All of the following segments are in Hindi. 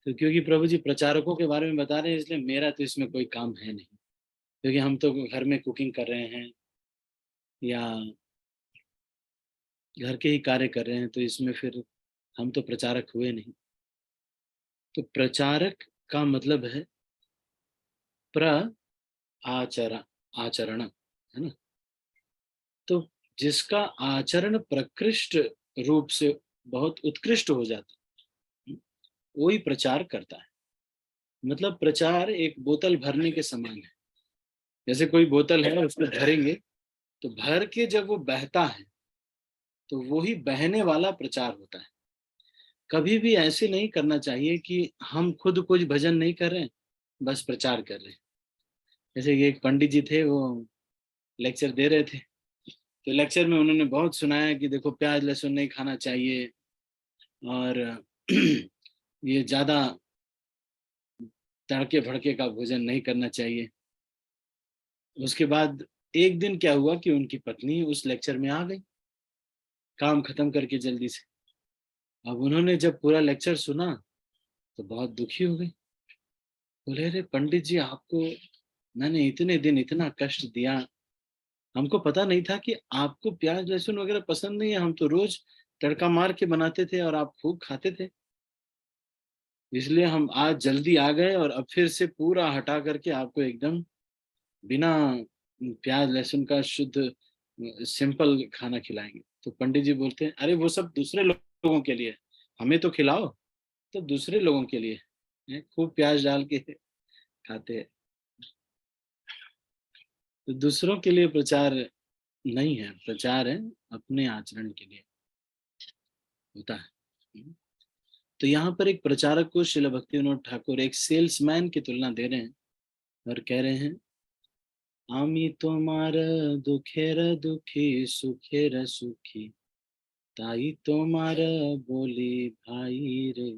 तो क्योंकि प्रभु जी प्रचारकों के बारे में बता रहे हैं, इसलिए मेरा तो इसमें कोई काम है नहीं, क्योंकि हम तो घर में कुकिंग कर रहे हैं या घर के ही कार्य कर रहे हैं, तो इसमें फिर हम तो प्रचारक हुए नहीं। तो प्रचारक का मतलब है प्र आचरण, आचरण, है ना। तो जिसका आचरण प्रकृष्ट रूप से बहुत उत्कृष्ट हो जाता है, वही प्रचार करता है। मतलब प्रचार एक बोतल भरने के समान है। जैसे कोई बोतल है, उसको भरेंगे तो भर के जब वो बहता है तो वही बहने वाला प्रचार होता है। कभी भी ऐसे नहीं करना चाहिए कि हम खुद कुछ भजन नहीं कर रहे हैं, बस प्रचार कर रहे हैं। जैसे कि एक पंडित जी थे, वो लेक्चर दे रहे थे, तो लेक्चर में उन्होंने बहुत सुनाया कि देखो प्याज लहसुन नहीं खाना चाहिए, और ये ज्यादा तड़के भड़के का भोजन नहीं करना चाहिए। उसके बाद एक दिन क्या हुआ कि उनकी पत्नी उस लेक्चर में आ गई, काम खत्म करके जल्दी से। अब उन्होंने जब पूरा लेक्चर सुना तो बहुत दुखी हो गई। बोले, अरे पंडित जी, आपको मैंने इतने दिन इतना कष्ट दिया, हमको पता नहीं था कि आपको प्याज लहसुन वगैरह पसंद नहीं है। हम तो रोज तड़का मार के बनाते थे और आप खूब खाते थे, इसलिए हम आज जल्दी आ गए और अब फिर से पूरा हटा करके आपको एकदम बिना प्याज लहसुन का शुद्ध सिंपल खाना खिलाएंगे। तो पंडित जी बोलते हैं, अरे वो सब दूसरे लोगों के लिए, हमें तो खिलाओ। तो दूसरे लोगों के लिए खूब प्याज डाल के खाते हैं। तो दूसरों के लिए प्रचार नहीं है, प्रचार है अपने आचरण के लिए होता है। तो यहाँ पर एक प्रचारक को श्रील भक्तिविनोद ठाकुर एक सेल्समैन की तुलना दे रहे हैं और कह रहे हैं, आमी तोमार दुखेर दुखी सुखेर सुखी, ताई तोमार बोली भाई रे,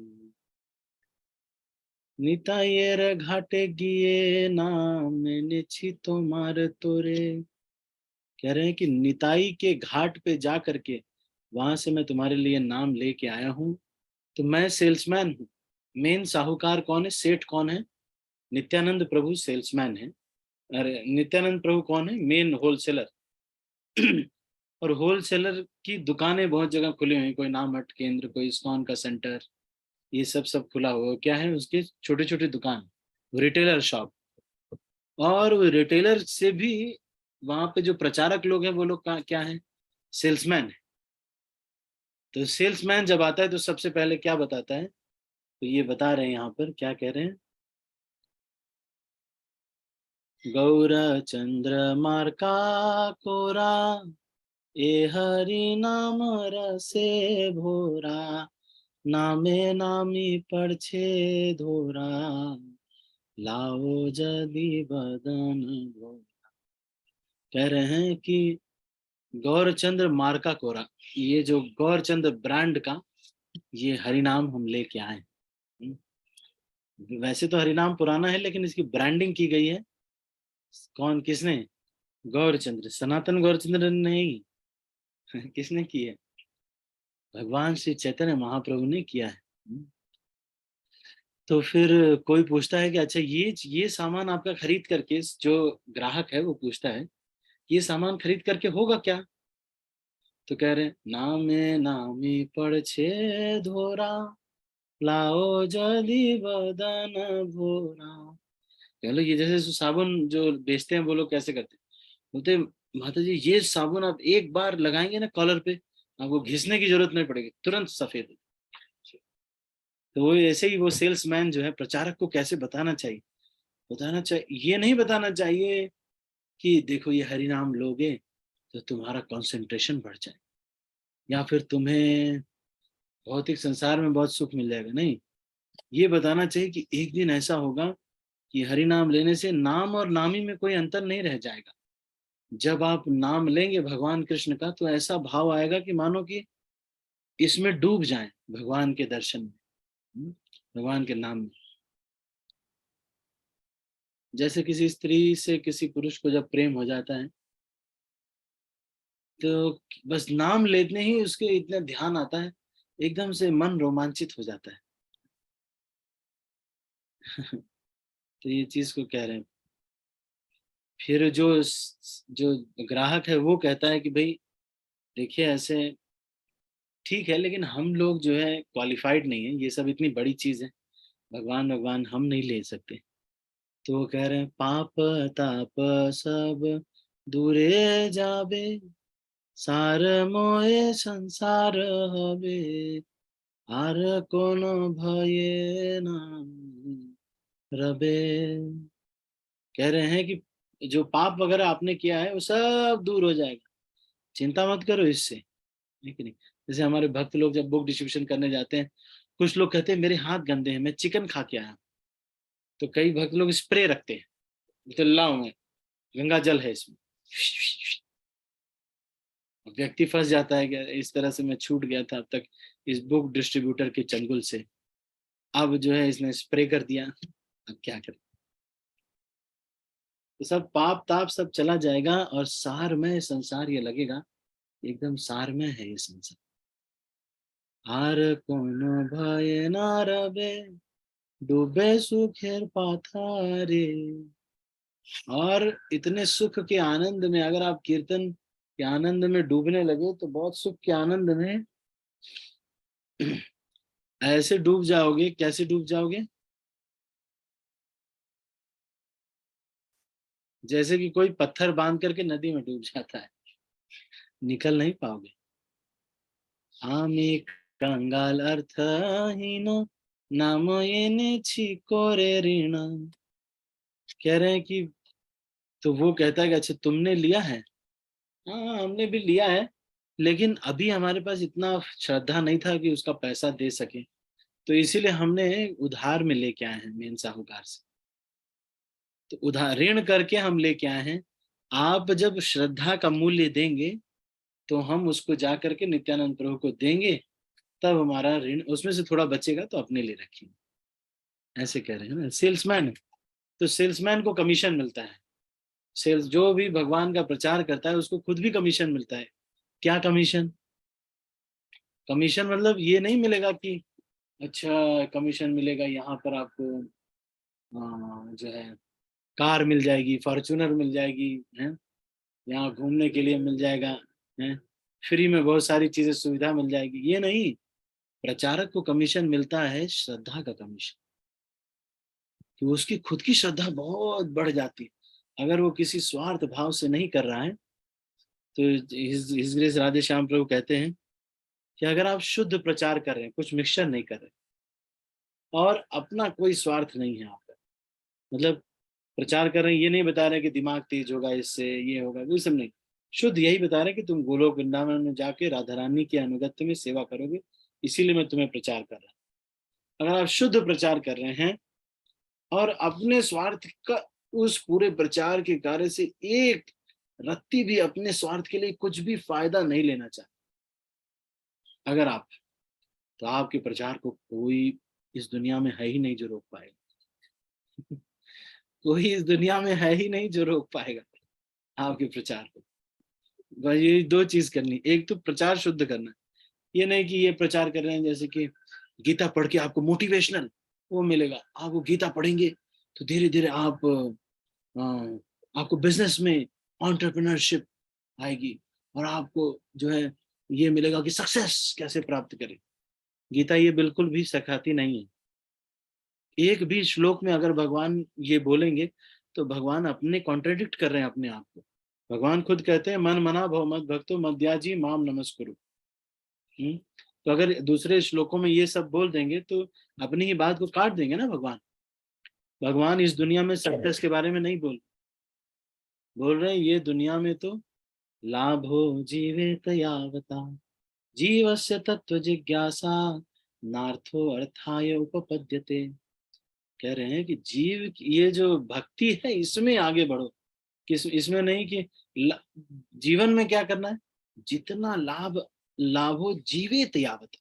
निताइয়ের घाटे গিয়ে नाम এনেছি তোমার तोरे। कह रहे हैं कि निताई के घाट पे जा करके वहां से मैं तुम्हारे लिए नाम लेके आया हूँ। तो मैं सेल्समैन हूँ। मेन साहूकार कौन है, सेठ कौन है? नित्यानंद प्रभु सेल्समैन है। अरे नित्यानंद प्रभु कौन है? Main wholesaler. और होलसेलर की दुकानें बहुत जगह खुली हुई, कोई नामहट केंद्र, कोई इस्कॉन का सेंटर, ये सब खुला हुआ। क्या है उसके? छोटे छोटे दुकान, रिटेलर शॉप। और वो रिटेलर से भी वहां पे जो प्रचारक लोग हैं वो लोग क्या है? सेल्समैन है। तो सेल्समैन जब आता है तो सबसे पहले क्या बताता है? तो ये बता रहे हैं यहाँ पर, क्या कह रहे हैं, गौर चंद्र मार्का कोरा, ए हरि नाम रसे भोरा, नामे नामी पड़छे धोरा, लाओ जदि बदन भोरा। कह रहे हैं कि गौरचंद्र मार्का कोरा, ये जो गौरचंद्र ब्रांड का ये हरिनाम हम लेके आए हैं। वैसे तो हरिनाम पुराना है, लेकिन इसकी ब्रांडिंग की गई है। कौन, किसने? गौरचंद्र, सनातन गौरचंद्र ने नहीं। किसने की है? भगवान श्री चैतन्य महाप्रभु ने किया है। तो फिर कोई पूछता है कि अच्छा, ये सामान आपका खरीद करके, जो ग्राहक है वो पूछता है, ये सामान खरीद करके होगा क्या? तो कह रहे हैं, नामे नामी पड़ छे धोरा, लाओ जदि बदन भोरा। कह लो, ये जैसे साबुन जो बेचते हैं वो लोग कैसे करते हैं, बोलते हैं, माता जी ये साबुन आप एक बार लगाएंगे ना कॉलर पे, आपको घिसने की जरूरत नहीं पड़ेगी, तुरंत सफेद हो। तो वो ऐसे ही वो सेल्समैन जो है प्रचारक को कैसे बताना चाहिए, बताना चाहिए, ये नहीं बताना चाहिए कि देखो ये हरि नाम लोगे तो तुम्हारा कंसंट्रेशन बढ़ जाए, या फिर तुम्हें भौतिक संसार में बहुत सुख मिल जाएगा। नहीं, ये बताना चाहिए कि एक दिन ऐसा होगा कि हरि नाम लेने से नाम और नामी में कोई अंतर नहीं रह जाएगा। जब आप नाम लेंगे भगवान कृष्ण का तो ऐसा भाव आएगा कि मानो कि इसमें डूब जाएं भगवान के दर्शन में, भगवान के नाम में। जैसे किसी स्त्री से किसी पुरुष को जब प्रेम हो जाता है तो बस नाम लेने ही उसके इतना ध्यान आता है, एकदम से मन रोमांचित हो जाता है। तो ये चीज को कह रहे हैं। फिर जो ग्राहक है वो कहता है कि भाई देखिए ऐसे ठीक है, लेकिन हम लोग जो है क्वालिफाइड नहीं है, ये सब इतनी बड़ी चीज है, भगवान भगवान हम नहीं ले सकते। तो वो कह रहे हैं पाप ताप सब दूरे जाबे, सार मोहे संसार हबे, आर कोनो भये ना रबे। कह रहे हैं कि जो पाप वगैरह आपने किया है वो सब दूर हो जाएगा, चिंता मत करो इससे, है कि नहीं। जैसे हमारे भक्त लोग जब बुक डिस्ट्रीब्यूशन करने जाते हैं, कुछ लोग कहते हैं मेरे हाथ गंदे हैं, मैं चिकन खा के आया, तो कई भक्त लोग स्प्रे रखते हैं, तो लाओ मैं, गंगा जल है इसमें, व्यक्ति फंस जाता है कि इस तरह से मैं छूट गया था अब तक इस बुक डिस्ट्रीब्यूटर के चंगुल से, अब जो है इसने स्प्रे कर दिया, अब क्या करें। तो सब पाप ताप सब चला जाएगा और सारमय संसार ये लगेगा, एकदम सारमय है ये संसार। आर कोनो भय ना रबे, डूबे सुखेर पाथारे। और इतने सुख के आनंद में अगर आप कीर्तन के आनंद में डूबने लगे तो बहुत सुख के आनंद में ऐसे डूब जाओगे, कैसे डूब जाओगे, जैसे कि कोई पत्थर बांध करके नदी में डूब जाता है, निकल नहीं पाओगे। आमी कंगाल अर्थहीन, नाम ये छी कोरे ऋण। कह रहे हैं कि, तो वो कहता है कि अच्छा तुमने लिया है, हाँ हमने भी लिया है, लेकिन अभी हमारे पास इतना श्रद्धा नहीं था कि उसका पैसा दे सके, तो इसीलिए हमने उधार में लेके आए हैं मेन साहूकार से। तो उधार ऋण करके हम लेके आए हैं, आप जब श्रद्धा का मूल्य देंगे तो हम उसको जा करके नित्यानंद प्रभु को देंगे, तब हमारा ऋण उसमें से थोड़ा बचेगा तो अपने लिए रखेंगे। ऐसे कह रहे हैं ना सेल्समैन। तो सेल्समैन को कमीशन मिलता है, सेल्स जो भी भगवान का प्रचार करता है उसको खुद भी कमीशन मिलता है। क्या कमीशन, कमीशन मतलब ये नहीं मिलेगा कि अच्छा कमीशन मिलेगा यहाँ पर आपको जो है कार मिल जाएगी, फॉर्चूनर मिल जाएगी, है यहाँ घूमने के लिए मिल जाएगा, है फ्री में बहुत सारी चीजें सुविधा मिल जाएगी, ये नहीं। प्रचारक को कमीशन मिलता है श्रद्धा का कमीशन, कि उसकी खुद की श्रद्धा बहुत बढ़ जाती है। अगर वो किसी स्वार्थ भाव से नहीं कर रहा है, तो हिज ग्रेस राधे श्याम प्रभु कहते हैं कि अगर आप शुद्ध प्रचार कर रहे हैं, कुछ मिक्सचर नहीं कर रहे, और अपना कोई स्वार्थ नहीं है आपका, मतलब प्रचार कर रहे हैं, ये नहीं बता रहे कि दिमाग तेज होगा इससे, ये होगा, वो सब नहीं, शुद्ध यही बता रहे हैं कि तुम गोलोक वृंदावन में जाके राधा रानी के अनुगत्य में सेवा करोगे, इसीलिए मैं तुम्हें प्रचार कर रहा हूँ। अगर आप शुद्ध प्रचार कर रहे हैं और अपने स्वार्थ का उस पूरे प्रचार के कार्य से एक रत्ती भी अपने स्वार्थ के लिए कुछ भी फायदा नहीं लेना चाहते, अगर आप, तो आपके प्रचार को कोई इस दुनिया में है ही नहीं जो रोक पाएगा। कोई इस दुनिया में है ही नहीं जो रोक पाएगा आपके प्रचार को। बस ये दो चीज करनी, एक तो प्रचार शुद्ध करना, ये नहीं कि ये प्रचार कर रहे हैं जैसे कि गीता पढ़ के आपको मोटिवेशनल वो मिलेगा, आप वो गीता पढ़ेंगे तो धीरे धीरे आप आपको बिजनेस में एंटरप्रेन्योरशिप आएगी, और आपको जो है ये मिलेगा कि सक्सेस कैसे प्राप्त करें। गीता ये बिल्कुल भी सिखाती नहीं है। एक भी श्लोक में अगर भगवान ये बोलेंगे तो भगवान अपने कॉन्ट्रेडिक्ट कर रहे हैं अपने आप को। भगवान खुद कहते हैं मन मना भव मत भक्तो मद्याजी माम नमस्कुरु। तो अगर दूसरे श्लोकों में ये सब बोल देंगे तो अपनी ही बात को काट देंगे ना भगवान। भगवान इस दुनिया में सक्सेस के बारे में नहीं बोल रहे हैं, ये दुनिया में तो लाभो जीवेत यावता, जीवस्य तत्व जिज्ञासा, नार्थो अर्थाय उपपद्यते। कह रहे हैं कि जीव ये जो भक्ति है इसमें आगे बढ़ो, किस इसमें नहीं कि जीवन में क्या करना है, जितना लाभो जीवेत यावत,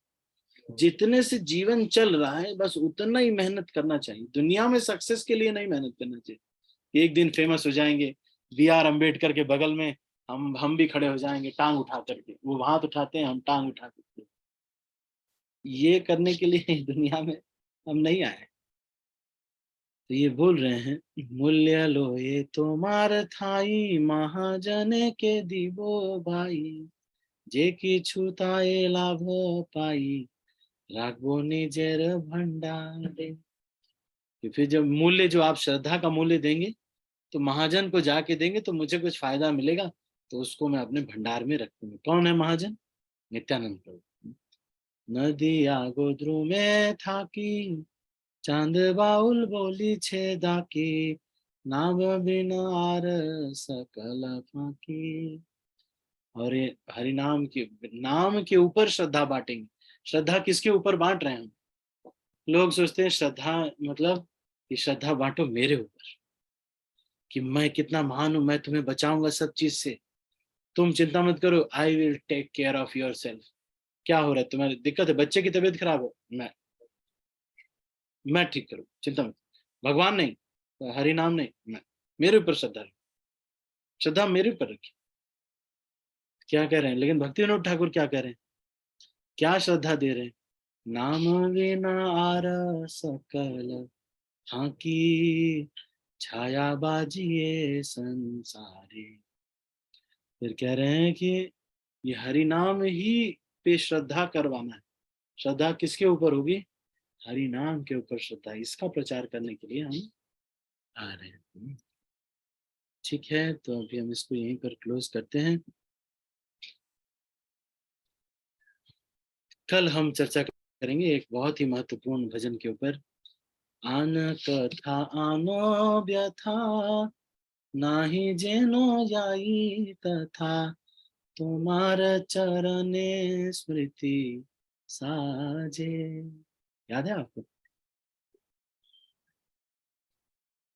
जितने से जीवन चल रहा है बस उतना ही मेहनत करना चाहिए। दुनिया में सक्सेस के लिए नहीं मेहनत करना चाहिए। एक दिन फेमस हो जाएंगे, B.R. अम्बेडकर के बगल में हम भी खड़े हो जाएंगे टांग उठा करके, वो हाथ उठाते हैं हम टांग उठा करके, ये करने के लिए दुनिया में हम नहीं आए। तो ये बोल रहे हैं, मूल्य लो ये तुम्हार थाई, महाजने के दीबो भाई, जे किछु ताए लाभ पाई, राखबो निजेर भंडारे। कि फिर जब मूल्य, जो आप श्रद्धा का मूल्य देंगे तो महाजन को जाके देंगे तो मुझे कुछ फायदा मिलेगा, तो उसको मैं अपने भंडार में रखूंगा। कौन है महाजन? नित्यानंद प्रभु। नदिया गोद्रु में था की, चांद बाउल बोली छे दाकी, नाम बिन आर सकल फाकी। और ये हरि नाम के ऊपर श्रद्धा बांटेंगे। श्रद्धा किसके ऊपर बांट रहे हैं हम? लोग सोचते हैं श्रद्धा मतलब कि श्रद्धा बांटो मेरे ऊपर, कि मैं कितना महान हूं, मैं तुम्हें बचाऊंगा सब चीज से, तुम चिंता मत करो, I will take care of yourself. क्या हो रहा है, तुम्हारी दिक्कत है, बच्चे की तबीयत खराब हो, मैं ठीक करूँ, चिंता मत। भगवान नहीं, हरि नाम नहीं, मैं, मेरे ऊपर श्रद्धा रखो, श्रद्धा मेरे ऊपर रखी। क्या कह रहे हैं, लेकिन भक्ति विनोद ठाकुर क्या कह रहे हैं, क्या श्रद्धा दे रहे हैं? नाम विना आर सकल फाकी, छाया बाजिए संसारे। फिर कह रहे हैं कि ये हरि नाम ही पे श्रद्धा करवाना है। श्रद्धा किसके ऊपर होगी? हरि नाम के ऊपर श्रद्धा, इसका प्रचार करने के लिए हम आ रहे हैं। ठीक है, तो अभी हम इसको यहीं पर क्लोज करते हैं। कल हम चर्चा करेंगे एक बहुत ही महत्वपूर्ण भजन के ऊपर। आन कथा आनो व्यथा, नाही जेनो जाई तथा, तुम्हार चरणे स्मृति साजे। याद है आपको?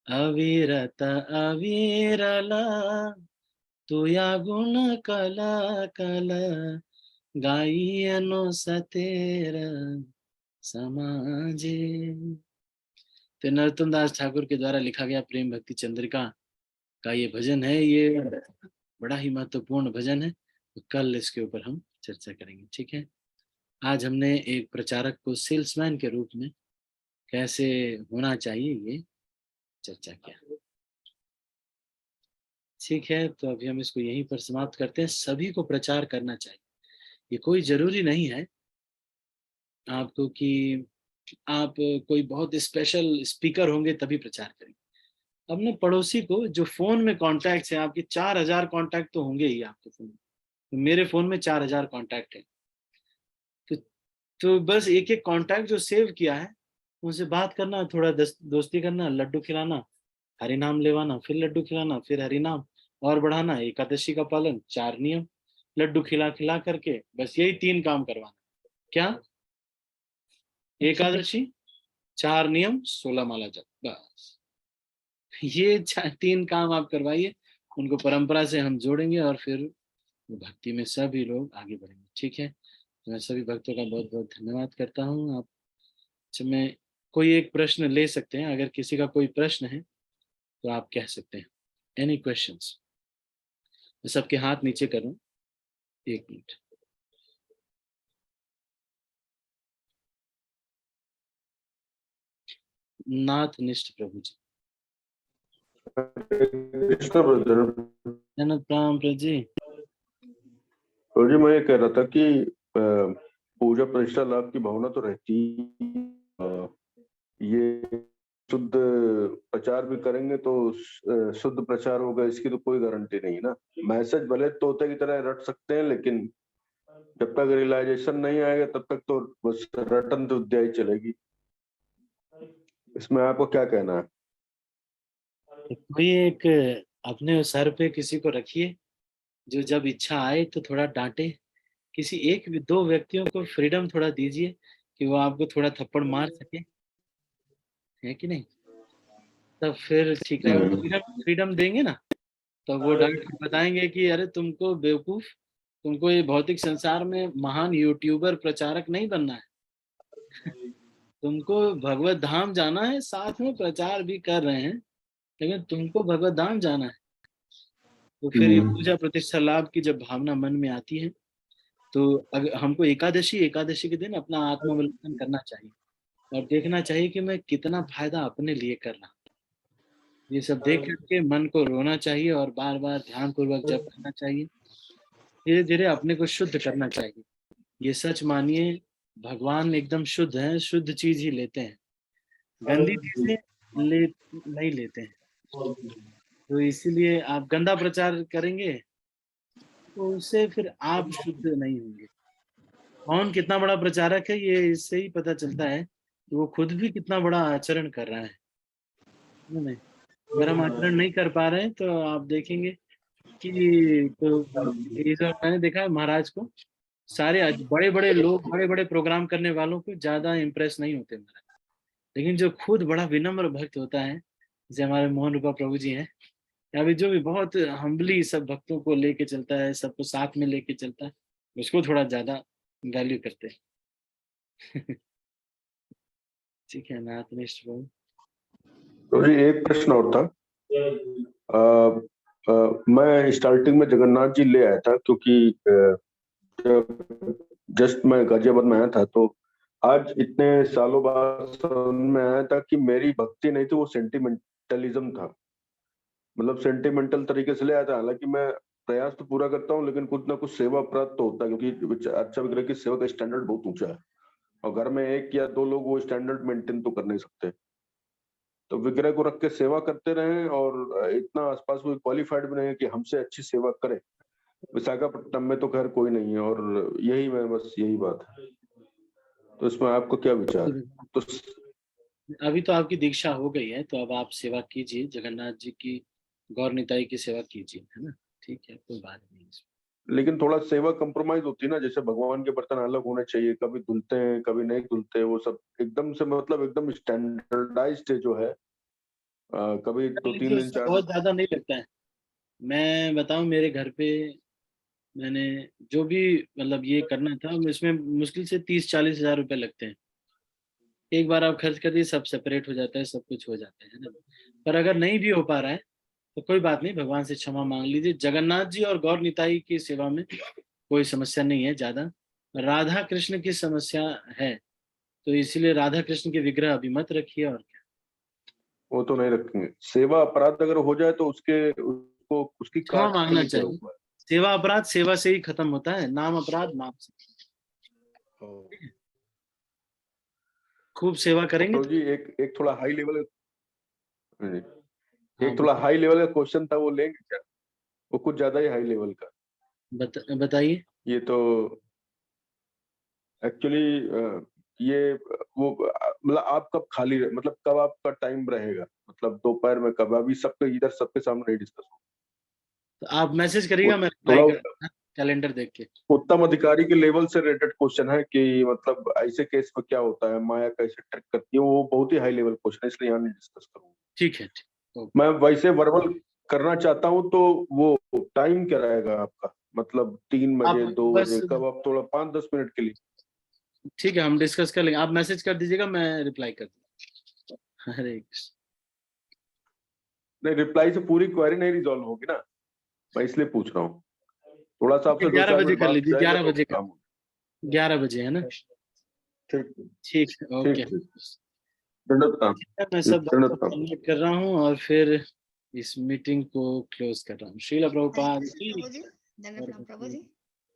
अविरत अविरल, तुया गुण कल कल, गाइनो सतेर समाजे। तो नरोत्तम दास ठाकुर के द्वारा लिखा गया प्रेम भक्ति चंद्रिका का ये भजन है। ये बड़ा ही महत्वपूर्ण भजन है, तो कल इसके ऊपर हम चर्चा करेंगे। ठीक है, आज हमने एक प्रचारक को सेल्समैन के रूप में कैसे होना चाहिए ये चर्चा किया। ठीक है, तो अभी हम इसको यहीं पर समाप्त करते हैं। सभी को प्रचार करना चाहिए, ये कोई जरूरी नहीं है आपको कि आप कोई बहुत स्पेशल स्पीकर होंगे तभी प्रचार करेंगे। अपने पड़ोसी को, जो फोन में कॉन्टैक्ट है आपके, 4000 कॉन्टैक्ट तो होंगे ही आपके फोन में, तो मेरे फोन में 4000 कॉन्टैक्ट है। तो, तो बस एक एक कॉन्टैक्ट जो सेव किया है उनसे बात करना, थोड़ा दोस्ती करना, लड्डू खिलाना, हरि नाम लेवाना, फिर लड्डू खिलाना, फिर हरि नाम और बढ़ाना, एकादशी का पालन, 4 नियम, लड्डू खिला खिला करके, बस यही 3 काम करवाना। क्या? एकादशी, 4 नियम, 16 माला जप, बस ये 3 काम आप करवाइए। उनको परंपरा से हम जोड़ेंगे और फिर भक्ति में सभी लोग आगे बढ़ेंगे। ठीक है, तो मैं सभी भक्तों का बहुत बहुत धन्यवाद करता हूँ। आप में कोई एक प्रश्न ले सकते हैं, अगर किसी का कोई प्रश्न है तो आप कह सकते हैं। Any questions? मैं सबके हाथ नीचे कर रहा हूँ, 1 मिनट। नाथ निष्ठ प्रभु जी। कृष्ण ब्रदर। जन्नत प्रणाम प्रभु जी। प्रभु जी, मैं ये कह रहा था कि पूजा प्रतिष्ठा लाभ की भावना तो रहती ये शुद्ध प्रचार भी करेंगे तो शुद्ध प्रचार होगा, इसकी तो कोई गारंटी नहीं ना। मैसेज भले तोते की तरह रट सकते हैं, लेकिन जब तक रियलाइजेशन नहीं आएगा तब तक तो बस रटन विद्या ही चलेगी। इसमें आपको क्या कहना है? कोई एक अपने सर पे किसी को रखिए, जो जब इच्छा आए तो थोड़ा डांटे। किसी एक 2 व्यक्तियों को फ्रीडम थोड़ा दीजिए कि वो आपको थोड़ा थप्पड़ मार सके, है कि नहीं? तब फिर ठीक रहेगा। फ्रीडम फ्रीडम देंगे ना, तो वो डांट के बताएंगे कि अरे तुमको बेवकूफ, तुमको ये भौतिक संसार में महान यूट्यूबर प्रचारक नहीं बनना है। तुमको भगवत धाम जाना है, साथ में प्रचार भी कर रहे हैं, लेकिन तुमको भगवत धाम जाना है। तो फिर ये पूजा प्रतिष्ठा लाभ की जब भावना मन में आती है, तो अगर हमको एकादशी के दिन अपना आत्मावलोकन करना चाहिए और देखना चाहिए कि मैं कितना फायदा अपने लिए कर रहा हूँ। ये सब देख करके मन को रोना चाहिए और बार बार ध्यान पूर्वक जप करना चाहिए। धीरे धीरे अपने को शुद्ध करना चाहिए। ये सच मानिए, भगवान एकदम शुद्ध है, शुद्ध चीज ही लेते हैं, गंदी चीजें नहीं लेते हैं। तो इसीलिए आप गंदा प्रचार करेंगे तो उससे फिर आप शुद्ध नहीं होंगे। कौन कितना बड़ा प्रचारक है ये इससे ही पता चलता है कि वो खुद भी कितना बड़ा आचरण कर रहा है। नहीं, अगर हम आचरण नहीं कर पा रहे हैं तो आप देखेंगे कि तो ये जो मैंने देखा है महाराज को, सारे बड़े बड़े लोग, बड़े बड़े प्रोग्राम करने वालों को ज्यादा इम्प्रेस नहीं होते महाराज, लेकिन जो खुद बड़ा विनम्र भक्त होता है, जैसे हमारे मोहन रूपा प्रभु जी हैं, या फिर जो भी बहुत हम्बली सब भक्तों को लेके चलता है, सबको साथ में लेके चलता है, उसको थोड़ा ज्यादा वैल्यू करते हैं। ठीक है ना आत्मनिष्ठ प्रभु। तो जी एक प्रश्न और था। मैं स्टार्टिंग में जगन्नाथ जी ले आया था, क्योंकि जस्ट मैं गाजियाबाद में आया था, तो आज इतने सालों बाद समझ में आया था कि मेरी भक्ति नहीं थी, वो सेंटिमेंटलिज्म था। मतलब सेंटिमेंटल तरीके से ले आया था। हालांकि मैं प्रयास तो पूरा करता हूँ, लेकिन कुछ ना कुछ सेवा अपराध तो होता है, क्योंकि अच्छा विग्रह की सेवा का स्टैंडर्ड बहुत ऊंचा है, और घर में एक या दो लोग वो स्टैंडर्ड मेंटेन तो कर नहीं सकते। तो विग्रह को रख के सेवा करते रहे, और इतना आसपास कोई क्वालिफाइड भी नहीं है कि हमसे अच्छी सेवा करे। विशाखापट्टनम में तो खैर कोई नहीं है, और यही मैं बस यही बात है। तो इसमें आपको क्या विचार है? तो अभी तो आपकी दीक्षा हो गई है, तो अब आप सेवा कीजिए, जगन्नाथ जी की, गौर निताई की सेवा कीजिए, है ना। ठीक है, कोई बात नहीं। लेकिन थोड़ा सेवा कंप्रोमाइज होती है ना, जैसे भगवान के बर्तन अलग होने चाहिए, कभी धुलते हैं कभी नहीं धुलते, वो सब एकदम से मतलब एकदम स्टैंडर्डाइज्ड जो है। कभी दो तीन दिन उससे चार बहुत ज्यादा नहीं लगता है। मैं बताऊं, मेरे घर पे मैंने जो भी मतलब ये करना था, इसमें मुश्किल से 30-40 हजार रुपए लगते हैं। एक बार आप खर्च कर दिए, सब सेपरेट हो जाता है, सब कुछ हो जाता है ना। पर अगर नहीं भी हो पा रहा है तो कोई बात नहीं, भगवान से क्षमा मांग लीजिए। जगन्नाथ जी और गौर निताई की सेवा में कोई समस्या नहीं है ज्यादा। राधा कृष्ण की समस्या है, तो इसीलिए राधा कृष्ण के विग्रह अभी मत रखिए। और क्या, वो तो नहीं रखेंगे। सेवा अपराध अगर हो जाए तो उसको उसकी क्षमा काट के मांगना लिए क्या चाहिए। हुआ सेवा अपराध सेवा से ही खत्म होता है, नाम अपराध नाम से। है? खूब सेवा तो करेंगे प्रभु तो। जी एक थोड़ा हाई लेवल, हाँ एक थोड़ा हाई लेवल का क्वेश्चन था, वो लेंगे क्या? वो कुछ ज्यादा ही हाई लेवल का। बताइए। ये तो एक्चुअली ये वो मतलब आप कब खाली मतलब कब आपका टाइम रहेगा, मतलब दोपहर में कब? अभी सबके इधर सबके सामने नहीं डिस्कस हो। तो आप मैसेज वो करिएगा, मैं रिप्लाई थोड़ा करूंगा कैलेंडर देख के। उत्तम अधिकारी के लेवल से रिलेटेड क्वेश्चन है कि मतलब ऐसे केस में क्या होता है, माया कैसे ट्रिक करती है, वो बहुत ही हाई लेवल क्वेश्चन है, इसलिए यहाँ नहीं डिस्कस करूंगा। ठीक है, ठीक। ओके। मैं वैसे वर्बल करना चाहता हूँ, तो वो टाइम क्या रहेगा आपका? मतलब 3 बजे, आप 2 बजे, बस, कब? आप थोड़ा 5-10 मिनट के लिए। ठीक है, हम डिस्कस कर लेंगे। आप मैसेज कर दीजिएगा, मैं रिप्लाई कर दूंगा। हरे कृष्ण। नहीं, रिप्लाई से पूरी क्वेरी नहीं रिजॉल्व होगी ना, मैं इसलिए पूछ रहा हूँ। थोड़ा सा आपसे दो 11 चार बजे मिनट कर बात लीजिए, जाएगा 11 तो बजे कर, काम हो। 11 बजे है ना। ठीक ठीक है, ठीक ओके। ठीक। दंडवत प्रणाम। मैं सब बात को दंडवत प्रणाम। सबमिट कर रहा हूँ और फिर इस मीटिंग को क्लोज कर रहा हूँ। श्रील हरे प्रभुपाद कृष्ण की। प्रभु जी, धन्यवाद प्रभु जी।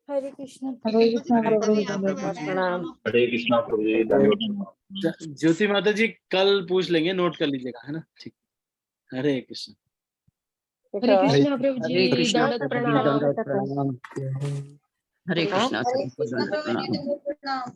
हरे कृष्ण हरे प्रभु। कृष्णा प्रभु कभी जी, आपको धन्यवाद बताया प्रणाम। हम हरे कृष्णा प्रभु जी, धन्यवाद। ज्योति माता जी कल पूछ लेंगे, नोट कर लीजिएगा, है ना। ठीक। हरे कृष्ण। हरे हरे कृष्ण प्रभु हरे जी, कृष्णा दंडवत प्रभु जी, प्रणाम। दंडवत प्रणाम। हरे हाँ? कृष्णा हरे सबको कृष्ण दंडवत प्रभु जी, प्रणाम। धन्यवाद प्रणाम।